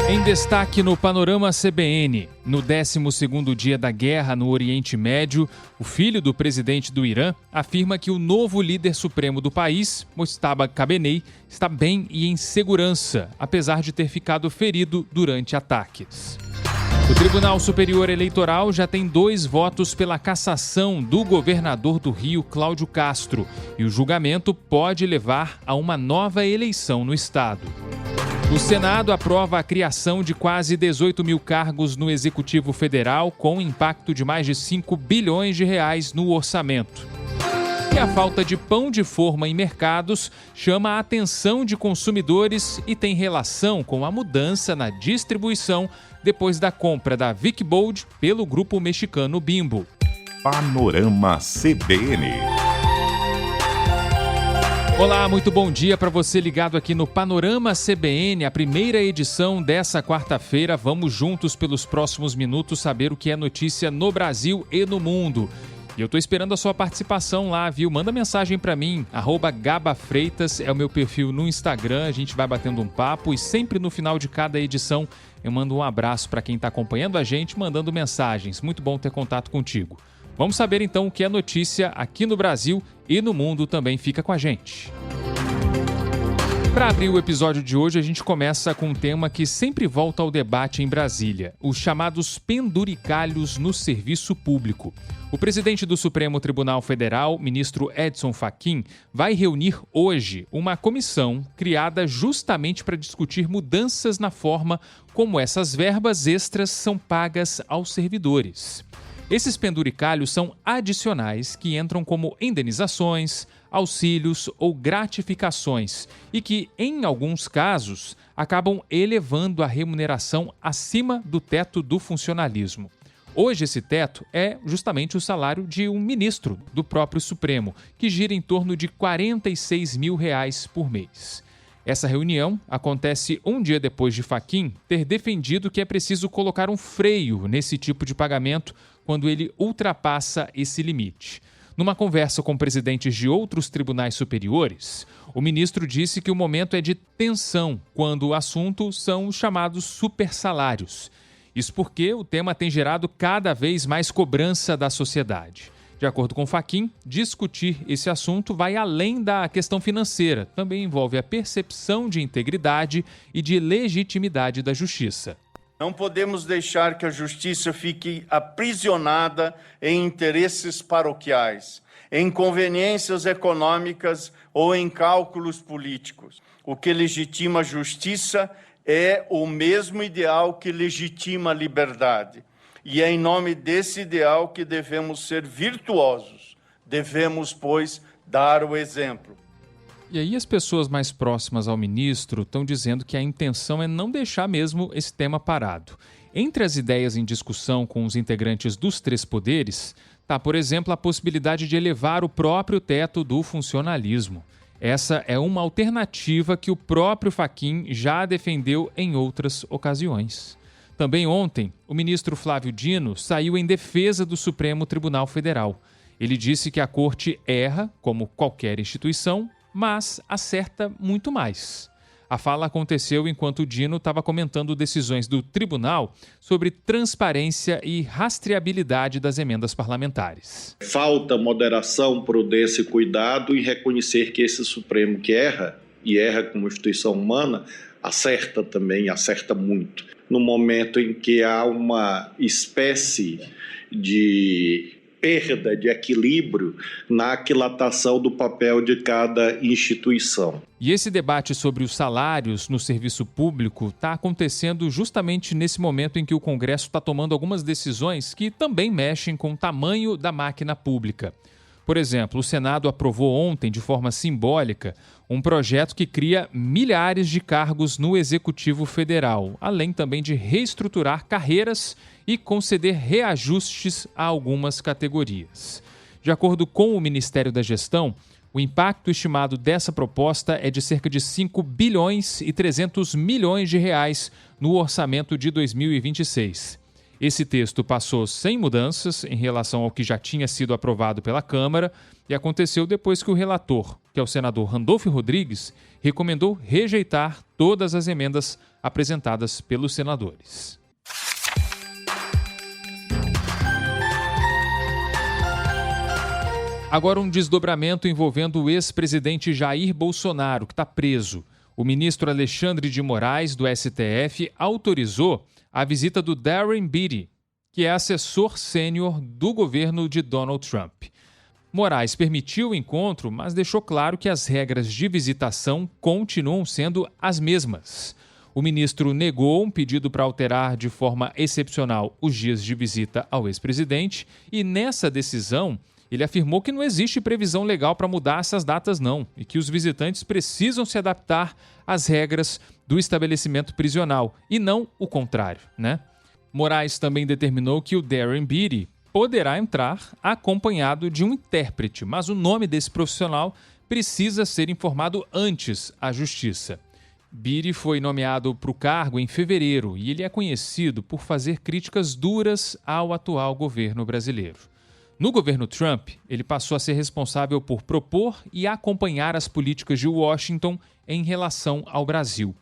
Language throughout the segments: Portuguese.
Em destaque no Panorama CBN, no 12º dia da guerra no Oriente Médio, o filho do presidente do Irã afirma que o novo líder supremo do país, Mojtaba Khamenei, está bem e em segurança, apesar de ter ficado ferido durante ataques. O Tribunal Superior Eleitoral já tem 2 votos pela cassação do governador do Rio, Cláudio Castro, e o julgamento pode levar a uma nova eleição no estado. O Senado aprova a criação de quase 18 mil cargos no Executivo Federal, com impacto de mais de 5 bilhões de reais no orçamento. E a falta de pão de forma em mercados chama a atenção de consumidores e tem relação com a mudança na distribuição depois da compra da Vicbold pelo grupo mexicano Bimbo. Panorama CBN. Olá, muito bom dia para você ligado aqui no Panorama CBN, a primeira edição dessa quarta-feira. Vamos juntos pelos próximos minutos saber o que é notícia no Brasil e no mundo. E eu tô esperando a sua participação lá, viu? Manda mensagem para mim, @gabafreitas é o meu perfil no Instagram. A gente vai batendo um papo e sempre no final de cada edição eu mando um abraço para quem está acompanhando a gente, mandando mensagens. Muito bom ter contato contigo. Vamos saber então o que é notícia aqui no Brasil e no mundo também. Fica com a gente. Para abrir o episódio de hoje, a gente começa com um tema que sempre volta ao debate em Brasília: os chamados penduricalhos no serviço público. O presidente do Supremo Tribunal Federal, ministro Edson Fachin, vai reunir hoje uma comissão criada justamente para discutir mudanças na forma como essas verbas extras são pagas aos servidores. Esses penduricalhos são adicionais que entram como indenizações, auxílios ou gratificações e que, em alguns casos, acabam elevando a remuneração acima do teto do funcionalismo. Hoje esse teto é justamente o salário de um ministro do próprio Supremo, que gira em torno de R$ 46 mil por mês. Essa reunião acontece um dia depois de Fachin ter defendido que é preciso colocar um freio nesse tipo de pagamento quando ele ultrapassa esse limite. Numa conversa com presidentes de outros tribunais superiores, o ministro disse que o momento é de tensão quando o assunto são os chamados supersalários. Isso porque o tema tem gerado cada vez mais cobrança da sociedade. De acordo com Fachin, discutir esse assunto vai além da questão financeira. Também envolve a percepção de integridade e de legitimidade da justiça. Não podemos deixar que a justiça fique aprisionada em interesses paroquiais, em conveniências econômicas ou em cálculos políticos. O que legitima a justiça é o mesmo ideal que legitima a liberdade. E é em nome desse ideal que devemos ser virtuosos. Devemos, pois, dar o exemplo. E aí as pessoas mais próximas ao ministro estão dizendo que a intenção é não deixar mesmo esse tema parado. Entre as ideias em discussão com os integrantes dos 3 poderes, está, por exemplo, a possibilidade de elevar o próprio teto do funcionalismo. Essa é uma alternativa que o próprio Fachin já defendeu em outras ocasiões. Também ontem, o ministro Flávio Dino saiu em defesa do Supremo Tribunal Federal. Ele disse que a corte erra, como qualquer instituição, mas acerta muito mais. A fala aconteceu enquanto Dino estava comentando decisões do tribunal sobre transparência e rastreabilidade das emendas parlamentares. Falta moderação, prudência e cuidado em reconhecer que esse Supremo que erra, e erra como instituição humana, acerta também, acerta muito. No momento em que há uma espécie de perda de equilíbrio na aquilatação do papel de cada instituição. E esse debate sobre os salários no serviço público está acontecendo justamente nesse momento em que o Congresso está tomando algumas decisões que também mexem com o tamanho da máquina pública. Por exemplo, o Senado aprovou ontem, de forma simbólica, um projeto que cria milhares de cargos no Executivo Federal, além também de reestruturar carreiras e conceder reajustes a algumas categorias. De acordo com o Ministério da Gestão, o impacto estimado dessa proposta é de cerca de 5 bilhões e 300 milhões de reais no orçamento de 2026. Esse texto passou sem mudanças em relação ao que já tinha sido aprovado pela Câmara e aconteceu depois que o relator, que é o senador Randolfo Rodrigues, recomendou rejeitar todas as emendas apresentadas pelos senadores. Agora um desdobramento envolvendo o ex-presidente Jair Bolsonaro, que está preso. O ministro Alexandre de Moraes, do STF, autorizou a visita do Darren Beattie, que é assessor sênior do governo de Donald Trump. Moraes permitiu o encontro, mas deixou claro que as regras de visitação continuam sendo as mesmas. O ministro negou um pedido para alterar de forma excepcional os dias de visita ao ex-presidente e, nessa decisão, ele afirmou que não existe previsão legal para mudar essas datas não e que os visitantes precisam se adaptar às regras do estabelecimento prisional e não o contrário, né? Moraes também determinou que o Darren Beattie poderá entrar acompanhado de um intérprete, mas o nome desse profissional precisa ser informado antes à Justiça. Beattie foi nomeado para o cargo em fevereiro e ele é conhecido por fazer críticas duras ao atual governo brasileiro. No governo Trump, ele passou a ser responsável por propor e acompanhar as políticas de Washington em relação ao Brasil.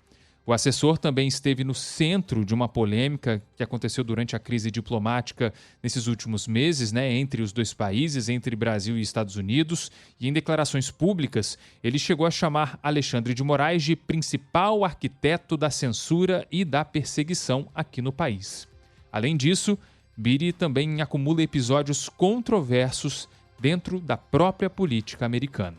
O assessor também esteve no centro de uma polêmica que aconteceu durante a crise diplomática nesses últimos meses, entre os dois países, entre Brasil e Estados Unidos. E em declarações públicas, ele chegou a chamar Alexandre de Moraes de principal arquiteto da censura e da perseguição aqui no país. Além disso, Beattie também acumula episódios controversos dentro da própria política americana.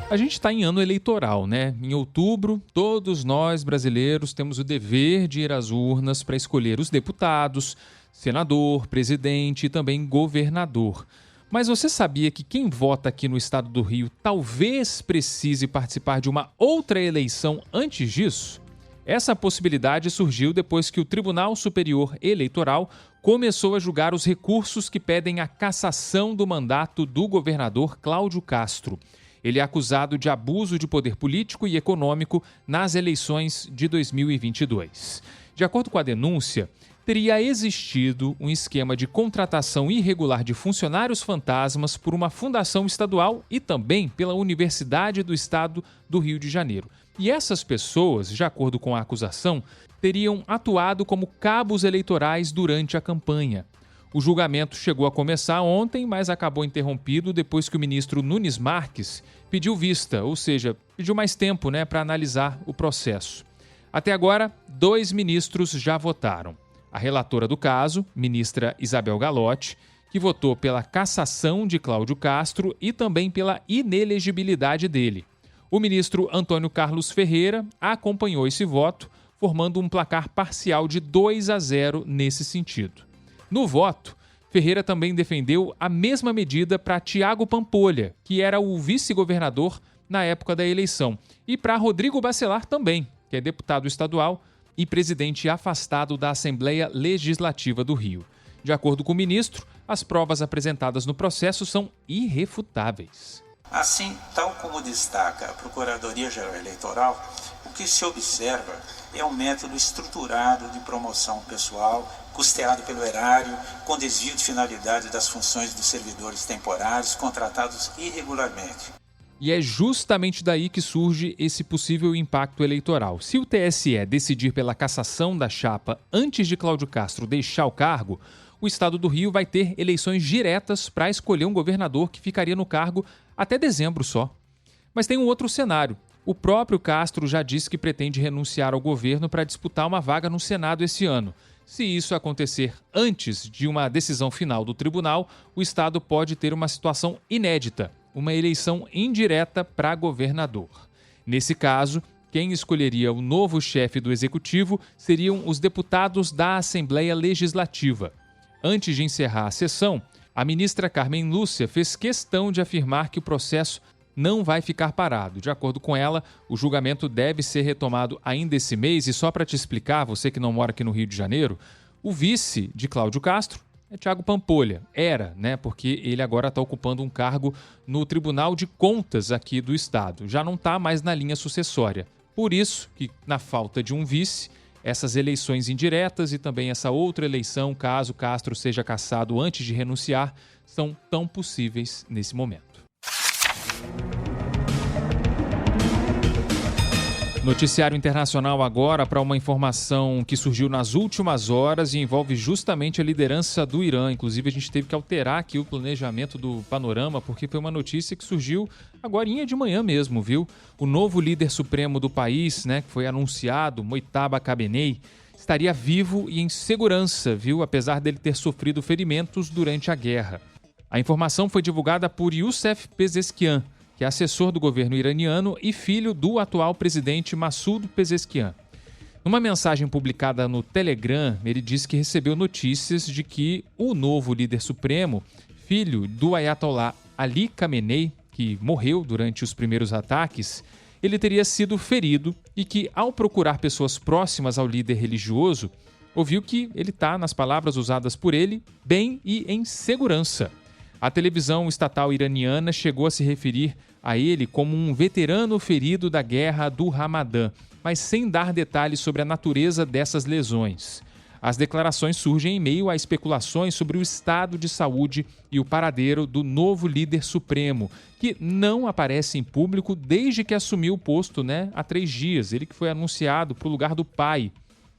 A gente está em ano eleitoral, né? Em outubro, todos nós brasileiros temos o dever de ir às urnas para escolher os deputados, senador, presidente e também governador. Mas você sabia que quem vota aqui no estado do Rio talvez precise participar de uma outra eleição antes disso? Essa possibilidade surgiu depois que o Tribunal Superior Eleitoral começou a julgar os recursos que pedem a cassação do mandato do governador Cláudio Castro. Ele é acusado de abuso de poder político e econômico nas eleições de 2022. De acordo com a denúncia, teria existido um esquema de contratação irregular de funcionários fantasmas por uma fundação estadual e também pela Universidade do Estado do Rio de Janeiro. E essas pessoas, de acordo com a acusação, teriam atuado como cabos eleitorais durante a campanha. O julgamento chegou a começar ontem, mas acabou interrompido depois que o ministro Nunes Marques pediu vista, ou seja, pediu mais tempo para analisar o processo. Até agora, 2 ministros já votaram. A relatora do caso, ministra Isabel Galotti, que votou pela cassação de Cláudio Castro e também pela inelegibilidade dele. O ministro Antônio Carlos Ferreira acompanhou esse voto, formando um placar parcial de 2-0 nesse sentido. No voto, Ferreira também defendeu a mesma medida para Tiago Pampolha, que era o vice-governador na época da eleição, e para Rodrigo Bacelar também, que é deputado estadual e presidente afastado da Assembleia Legislativa do Rio. De acordo com o ministro, as provas apresentadas no processo são irrefutáveis. Assim, tal como destaca a Procuradoria-Geral Eleitoral, o que se observa é um método estruturado de promoção pessoal, custeado pelo erário, com desvio de finalidade das funções dos servidores temporários contratados irregularmente. E é justamente daí que surge esse possível impacto eleitoral. Se o TSE decidir pela cassação da chapa antes de Cláudio Castro deixar o cargo, o estado do Rio vai ter eleições diretas para escolher um governador que ficaria no cargo até dezembro só. Mas tem um outro cenário. O próprio Castro já disse que pretende renunciar ao governo para disputar uma vaga no Senado esse ano. Se isso acontecer antes de uma decisão final do tribunal, o estado pode ter uma situação inédita, uma eleição indireta para governador. Nesse caso, quem escolheria o novo chefe do executivo seriam os deputados da Assembleia Legislativa. Antes de encerrar a sessão, a ministra Carmen Lúcia fez questão de afirmar que o processo não vai ficar parado. De acordo com ela, o julgamento deve ser retomado ainda esse mês. E só para te explicar, você que não mora aqui no Rio de Janeiro, o vice de Cláudio Castro é Tiago Pampolha. Era, porque ele agora está ocupando um cargo no Tribunal de Contas aqui do Estado. Já não está mais na linha sucessória. Por isso que, na falta de um vice, essas eleições indiretas e também essa outra eleição, caso Castro seja cassado antes de renunciar, são tão possíveis nesse momento. Noticiário internacional agora para uma informação que surgiu nas últimas horas e envolve justamente a liderança do Irã. Inclusive, a gente teve que alterar aqui o planejamento do Panorama, porque foi uma notícia que surgiu agorinha de manhã mesmo, viu? O novo líder supremo do país, né, que foi anunciado, Mojtaba Khamenei, estaria vivo e em segurança, viu? Apesar dele ter sofrido ferimentos durante a guerra. A informação foi divulgada por Youssef Pezeshkian, que é assessor do governo iraniano e filho do atual presidente Massoud Pezeshkian. Numa mensagem publicada no Telegram, ele disse que recebeu notícias de que o novo líder supremo, filho do Ayatollah Ali Khamenei, que morreu durante os primeiros ataques, ele teria sido ferido e que, ao procurar pessoas próximas ao líder religioso, ouviu que ele está, nas palavras usadas por ele, bem e em segurança. A televisão estatal iraniana chegou a se referir a ele como um veterano ferido da guerra do Ramadã, mas sem dar detalhes sobre a natureza dessas lesões. As declarações surgem em meio a especulações sobre o estado de saúde e o paradeiro do novo líder supremo, que não aparece em público desde que assumiu o posto, há 3 dias. Ele que foi anunciado para o lugar do pai,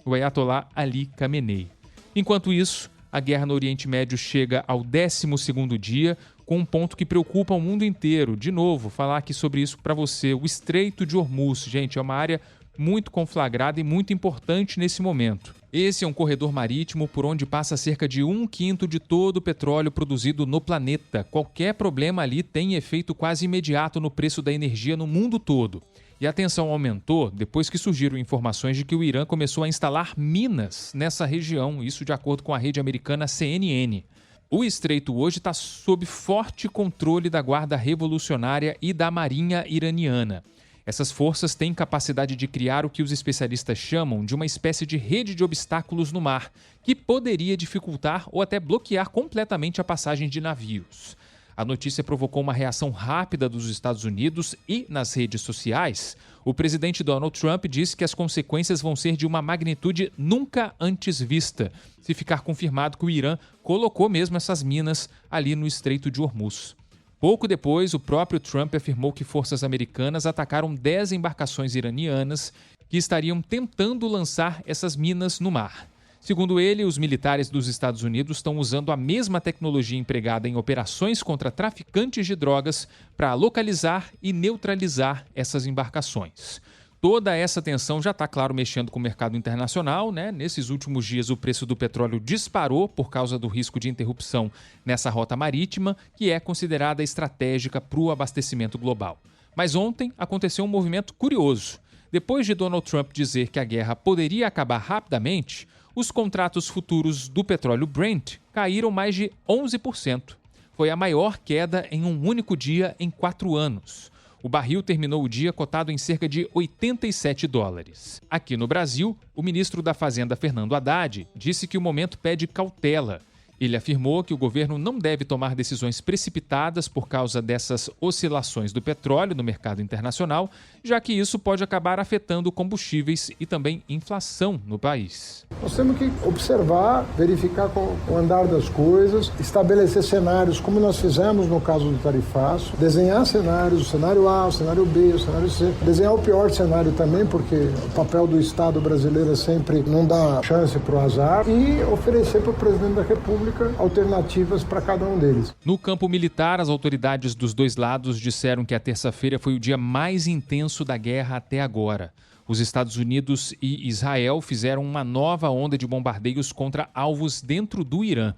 o Ayatollah Ali Khamenei. Enquanto isso, a guerra no Oriente Médio chega ao 12º dia, com um ponto que preocupa o mundo inteiro. De novo, falar aqui sobre isso para você. O Estreito de Hormuz, gente, é uma área muito conflagrada e muito importante nesse momento. Esse é um corredor marítimo por onde passa cerca de 1/5 de todo o petróleo produzido no planeta. Qualquer problema ali tem efeito quase imediato no preço da energia no mundo todo. E a tensão aumentou depois que surgiram informações de que o Irã começou a instalar minas nessa região, isso de acordo com a rede americana CNN. O estreito hoje está sob forte controle da Guarda Revolucionária e da Marinha iraniana. Essas forças têm capacidade de criar o que os especialistas chamam de uma espécie de rede de obstáculos no mar, que poderia dificultar ou até bloquear completamente a passagem de navios. A notícia provocou uma reação rápida dos Estados Unidos e, nas redes sociais, o presidente Donald Trump disse que as consequências vão ser de uma magnitude nunca antes vista, se ficar confirmado que o Irã colocou mesmo essas minas ali no Estreito de Hormuz. Pouco depois, o próprio Trump afirmou que forças americanas atacaram 10 embarcações iranianas que estariam tentando lançar essas minas no mar. Segundo ele, os militares dos Estados Unidos estão usando a mesma tecnologia empregada em operações contra traficantes de drogas para localizar e neutralizar essas embarcações. Toda essa tensão já está, claro, mexendo com o mercado internacional, Nesses últimos dias, o preço do petróleo disparou por causa do risco de interrupção nessa rota marítima, que é considerada estratégica para o abastecimento global. Mas ontem aconteceu um movimento curioso. Depois de Donald Trump dizer que a guerra poderia acabar rapidamente, os contratos futuros do petróleo Brent caíram mais de 11%. Foi a maior queda em um único dia em 4 anos. O barril terminou o dia cotado em cerca de $87. Aqui no Brasil, o ministro da Fazenda, Fernando Haddad, disse que o momento pede cautela. Ele afirmou que o governo não deve tomar decisões precipitadas por causa dessas oscilações do petróleo no mercado internacional, já que isso pode acabar afetando combustíveis e também inflação no país. Nós temos que observar, verificar o andar das coisas, estabelecer cenários como nós fizemos no caso do tarifaço, desenhar cenários, o cenário A, o cenário B, o cenário C, desenhar o pior cenário também, porque o papel do Estado brasileiro é sempre não dar chance para o azar, e oferecer para o presidente da República alternativas para cada um deles. No campo militar, as autoridades dos dois lados disseram que a terça-feira foi o dia mais intenso da guerra até agora. Os Estados Unidos e Israel fizeram uma nova onda de bombardeios contra alvos dentro do Irã.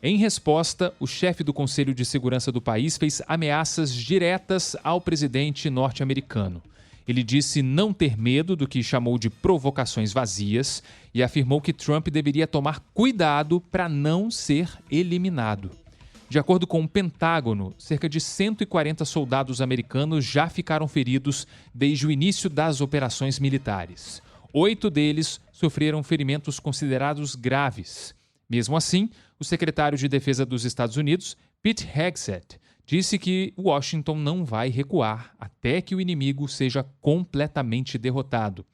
Em resposta, o chefe do Conselho de Segurança do país fez ameaças diretas ao presidente norte-americano. Ele disse não ter medo do que chamou de provocações vazias e afirmou que Trump deveria tomar cuidado para não ser eliminado. De acordo com o Pentágono, cerca de 140 soldados americanos já ficaram feridos desde o início das operações militares. 8 deles sofreram ferimentos considerados graves. Mesmo assim, o secretário de Defesa dos Estados Unidos, Pete Hegseth, disse que Washington não vai recuar até que o inimigo seja completamente derrotado.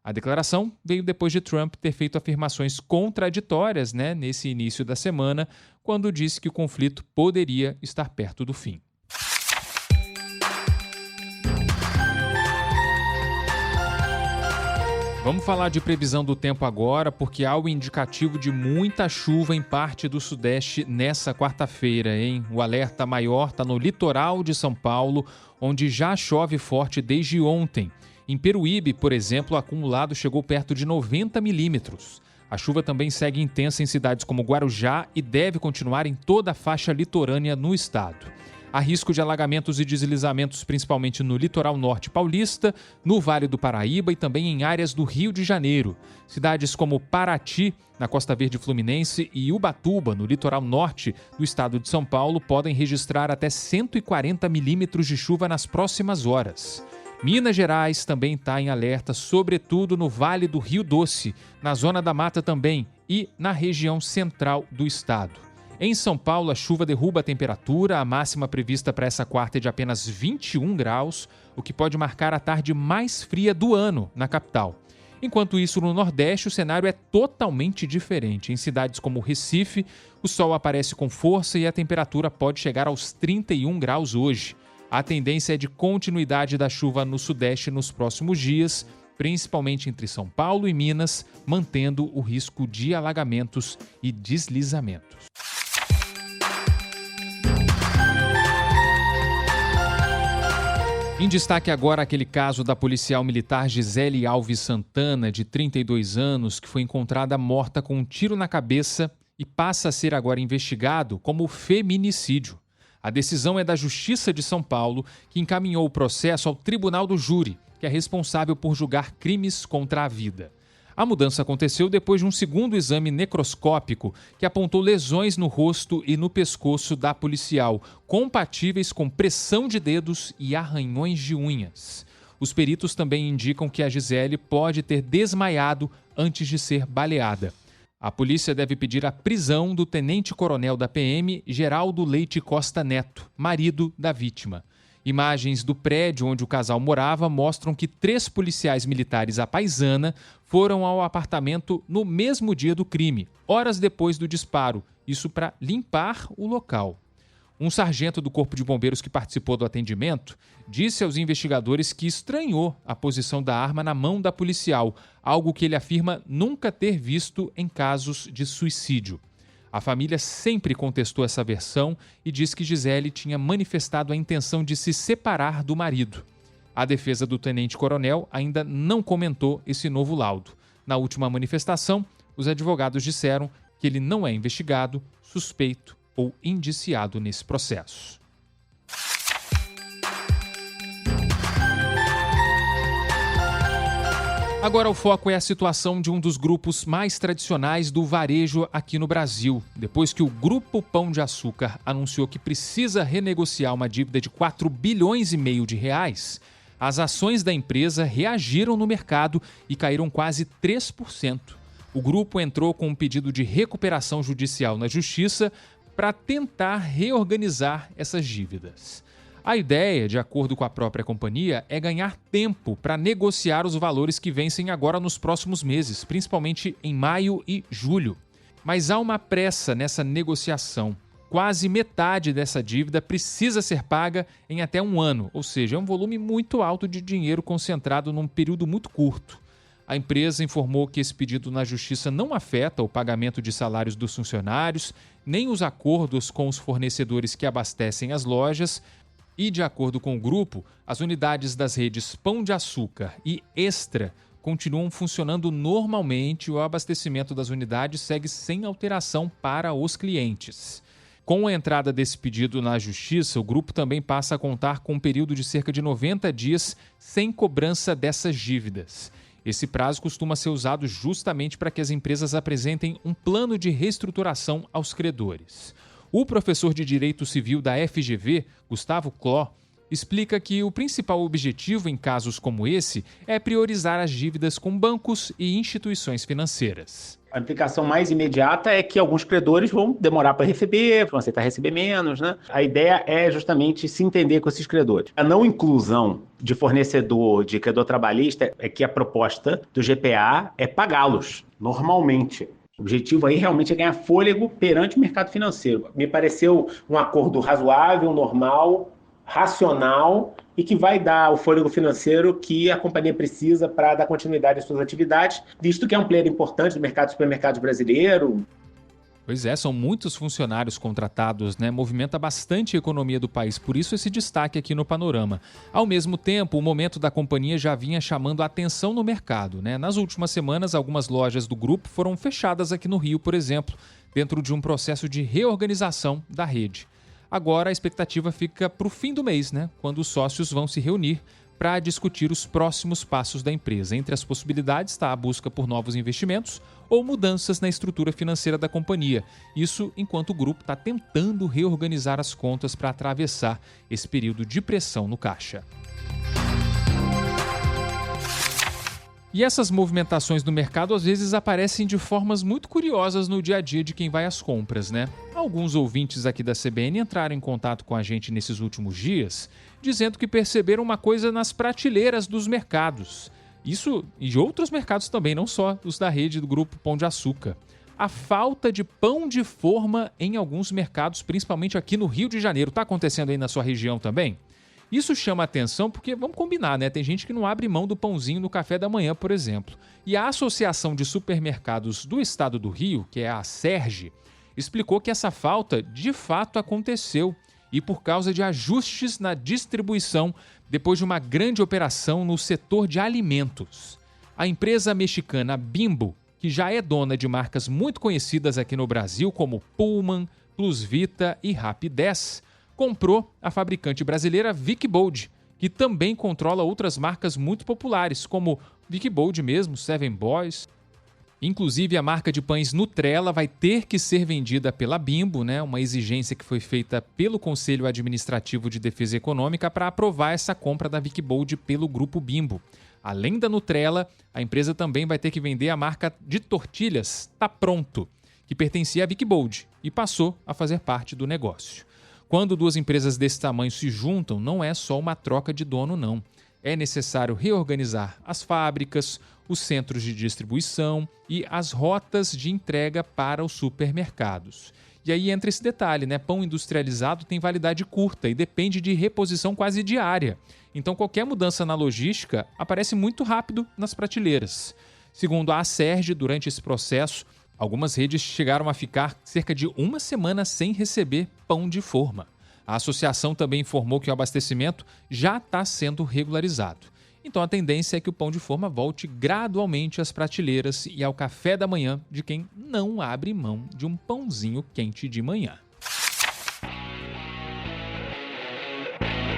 A declaração veio depois de Trump ter feito afirmações contraditórias, nesse início da semana, quando disse que o conflito poderia estar perto do fim. Vamos falar de previsão do tempo agora, porque há o indicativo de muita chuva em parte do Sudeste nessa quarta-feira, hein? O alerta maior está no litoral de São Paulo, onde já chove forte desde ontem. Em Peruíbe, por exemplo, o acumulado chegou perto de 90 milímetros. A chuva também segue intensa em cidades como Guarujá e deve continuar em toda a faixa litorânea no estado. Há risco de alagamentos e deslizamentos principalmente no litoral norte paulista, no Vale do Paraíba e também em áreas do Rio de Janeiro. Cidades como Paraty, na Costa Verde Fluminense, e Ubatuba, no litoral norte do estado de São Paulo, podem registrar até 140 milímetros de chuva nas próximas horas. Minas Gerais também está em alerta, sobretudo no Vale do Rio Doce, na Zona da Mata também e na região central do estado. Em São Paulo, a chuva derruba a temperatura, a máxima prevista para essa quarta é de apenas 21 graus, o que pode marcar a tarde mais fria do ano na capital. Enquanto isso, no Nordeste, o cenário é totalmente diferente. Em cidades como Recife, o sol aparece com força e a temperatura pode chegar aos 31 graus hoje. A tendência é de continuidade da chuva no Sudeste nos próximos dias, principalmente entre São Paulo e Minas, mantendo o risco de alagamentos e deslizamentos. Em destaque agora aquele caso da policial militar Gisele Alves Santana, de 32 anos, que foi encontrada morta com um tiro na cabeça e passa a ser agora investigado como feminicídio. A decisão é da Justiça de São Paulo, que encaminhou o processo ao Tribunal do Júri, que é responsável por julgar crimes contra a vida. A mudança aconteceu depois de um segundo exame necroscópico que apontou lesões no rosto e no pescoço da policial, compatíveis com pressão de dedos e arranhões de unhas. Os peritos também indicam que a Gisele pode ter desmaiado antes de ser baleada. A polícia deve pedir a prisão do tenente-coronel da PM, Geraldo Leite Costa Neto, marido da vítima. Imagens do prédio onde o casal morava mostram que 3 policiais militares à paisana foram ao apartamento no mesmo dia do crime, horas depois do disparo, isso para limpar o local. Um sargento do Corpo de Bombeiros que participou do atendimento disse aos investigadores que estranhou a posição da arma na mão da policial, algo que ele afirma nunca ter visto em casos de suicídio. A família sempre contestou essa versão e diz que Gisele tinha manifestado a intenção de se separar do marido. A defesa do tenente-coronel ainda não comentou esse novo laudo. Na última manifestação, os advogados disseram que ele não é investigado, suspeito ou indiciado nesse processo. Agora o foco é a situação de um dos grupos mais tradicionais do varejo aqui no Brasil. Depois que o Grupo Pão de Açúcar anunciou que precisa renegociar uma dívida de 4,5 bilhões de reais, as ações da empresa reagiram no mercado e caíram quase 3%. O grupo entrou com um pedido de recuperação judicial na Justiça para tentar reorganizar essas dívidas. A ideia, de acordo com a própria companhia, é ganhar tempo para negociar os valores que vencem agora nos próximos meses, principalmente em maio e julho. Mas há uma pressa nessa negociação. Quase metade dessa dívida precisa ser paga em até 1 ano, ou seja, é um volume muito alto de dinheiro concentrado num período muito curto. A empresa informou que esse pedido na Justiça não afeta o pagamento de salários dos funcionários, nem os acordos com os fornecedores que abastecem as lojas. E, de acordo com o grupo, as unidades das redes Pão de Açúcar e Extra continuam funcionando normalmente e o abastecimento das unidades segue sem alteração para os clientes. Com a entrada desse pedido na Justiça, o grupo também passa a contar com um período de cerca de 90 dias sem cobrança dessas dívidas. Esse prazo costuma ser usado justamente para que as empresas apresentem um plano de reestruturação aos credores. O professor de Direito Civil da FGV, Gustavo Cló, explica que o principal objetivo em casos como esse é priorizar as dívidas com bancos e instituições financeiras. A implicação mais imediata é que alguns credores vão demorar para receber, vão aceitar receber menos, né? A ideia é justamente se entender com esses credores. A não inclusão de fornecedor, de credor trabalhista, é que a proposta do GPA é pagá-los normalmente. O objetivo aí realmente é ganhar fôlego perante o mercado financeiro. Me pareceu um acordo razoável, normal, racional e que vai dar o fôlego financeiro que a companhia precisa para dar continuidade às suas atividades, visto que é um player importante do mercado de supermercados brasileiro. Pois é, são muitos funcionários contratados, né? Movimenta bastante a economia do país, por isso esse destaque aqui no Panorama. Ao mesmo tempo, o momento da companhia já vinha chamando a atenção no mercado, né? Nas últimas semanas, algumas lojas do grupo foram fechadas aqui no Rio, por exemplo, dentro de um processo de reorganização da rede. Agora a expectativa fica para o fim do mês, né? Quando os sócios vão se reunir para discutir os próximos passos da empresa. Entre as possibilidades está a busca por novos investimentos ou mudanças na estrutura financeira da companhia. Isso enquanto o grupo está tentando reorganizar as contas para atravessar esse período de pressão no caixa. E essas movimentações no mercado às vezes aparecem de formas muito curiosas no dia a dia de quem vai às compras, né? Alguns ouvintes aqui da CBN entraram em contato com a gente nesses últimos dias, dizendo que perceberam uma coisa nas prateleiras dos mercados. Isso e de outros mercados também, não só os da rede do Grupo Pão de Açúcar. A falta de pão de forma em alguns mercados, principalmente aqui no Rio de Janeiro. Está acontecendo aí na sua região também? Isso chama atenção porque, vamos combinar, né? Tem gente que não abre mão do pãozinho no café da manhã, por exemplo. E a Associação de Supermercados do Estado do Rio, que é a ASERJ, explicou que essa falta de fato aconteceu e por causa de ajustes na distribuição depois de uma grande operação no setor de alimentos. A empresa mexicana Bimbo, que já é dona de marcas muito conhecidas aqui no Brasil, como Pullman, Plus Vita e Rapidez, comprou a fabricante brasileira Wickbold, que também controla outras marcas muito populares, como Wickbold mesmo, Seven Boys. Inclusive, a marca de pães Nutrela vai ter que ser vendida pela Bimbo, né? Uma exigência que foi feita pelo Conselho Administrativo de Defesa Econômica para aprovar essa compra da Wickbold pelo Grupo Bimbo. Além da Nutrela, a empresa também vai ter que vender a marca de tortilhas Tá Pronto, que pertencia à Wickbold e passou a fazer parte do negócio. Quando duas empresas desse tamanho se juntam, não é só uma troca de dono, não. É necessário reorganizar as fábricas, os centros de distribuição e as rotas de entrega para os supermercados. E aí entra esse detalhe, né? Pão industrializado tem validade curta e depende de reposição quase diária. Então qualquer mudança na logística aparece muito rápido nas prateleiras. Segundo a ASERJ, durante esse processo, algumas redes chegaram a ficar cerca de uma semana sem receber pão de forma. A associação também informou que o abastecimento já está sendo regularizado. Então a tendência é que o pão de forma volte gradualmente às prateleiras e ao café da manhã de quem não abre mão de um pãozinho quente de manhã.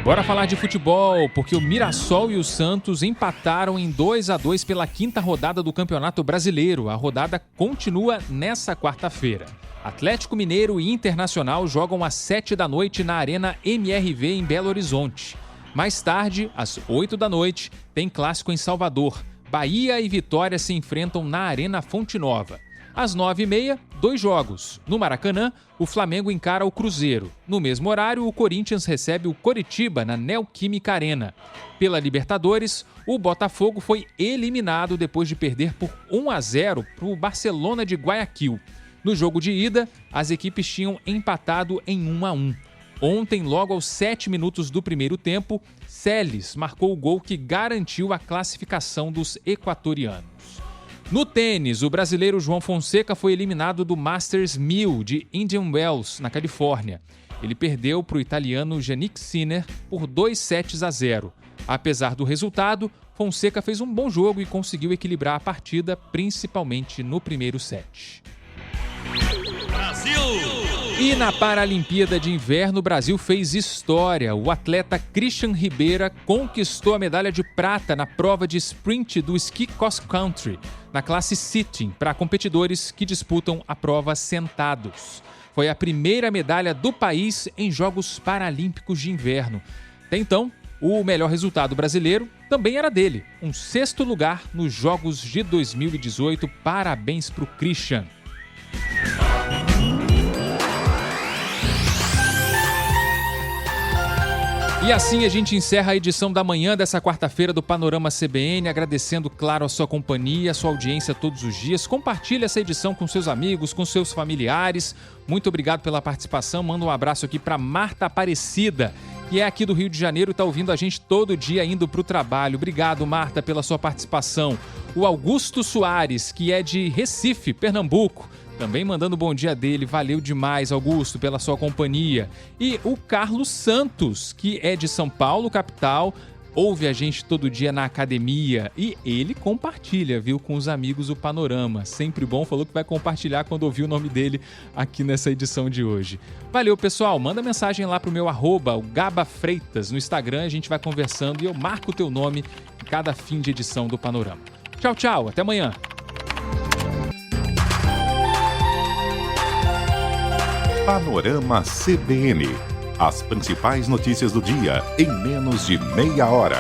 Bora falar de futebol, porque o Mirassol e o Santos empataram em 2-2 pela quinta rodada do Campeonato Brasileiro. A rodada continua nessa quarta-feira. Atlético Mineiro e Internacional jogam às 19h na Arena MRV em Belo Horizonte. Mais tarde, às 20h, tem clássico em Salvador. Bahia e Vitória se enfrentam na Arena Fonte Nova. Às 9h30, 2 jogos. No Maracanã, o Flamengo encara o Cruzeiro. No mesmo horário, o Corinthians recebe o Coritiba na Neoquímica Arena. Pela Libertadores, o Botafogo foi eliminado depois de perder por 1-0 para o Barcelona de Guayaquil. No jogo de ida, as equipes tinham empatado em 1-1. Ontem, logo aos 7 minutos do primeiro tempo, Celes marcou o gol que garantiu a classificação dos equatorianos. No tênis, o brasileiro João Fonseca foi eliminado do Masters 1000 de Indian Wells, na Califórnia. Ele perdeu para o italiano Jannik Sinner por 2-0. Apesar do resultado, Fonseca fez um bom jogo e conseguiu equilibrar a partida, principalmente no primeiro set. Brasil! E na Paralimpíada de Inverno, o Brasil fez história. O atleta Christian Ribeira conquistou a medalha de prata na prova de sprint do Ski Cross Country, na classe sitting, para competidores que disputam a prova sentados. Foi a primeira medalha do país em Jogos Paralímpicos de Inverno. Até então, o melhor resultado brasileiro também era dele, um 6º lugar nos Jogos de 2018. Parabéns pro Christian. E assim a gente encerra a edição da manhã dessa quarta-feira do Panorama CBN, agradecendo, claro, a sua companhia, a sua audiência todos os dias. Compartilhe essa edição com seus amigos, com seus familiares. Muito obrigado pela participação. Manda um abraço aqui para Marta Aparecida, que é aqui do Rio de Janeiro e está ouvindo a gente todo dia indo para o trabalho. Obrigado, Marta, pela sua participação. O Augusto Soares, que é de Recife, Pernambuco, também mandando bom dia dele. Valeu demais, Augusto, pela sua companhia. E o Carlos Santos, que é de São Paulo, capital, ouve a gente todo dia na academia e ele compartilha, viu, com os amigos o Panorama. Sempre bom, falou que vai compartilhar quando ouvir o nome dele aqui nessa edição de hoje. Valeu, pessoal. Manda mensagem lá pro meu @, o Gaba Freitas, no Instagram. A gente vai conversando e eu marco o teu nome em cada fim de edição do Panorama. Tchau, tchau. Até amanhã. Panorama CBN. As principais notícias do dia em menos de meia hora.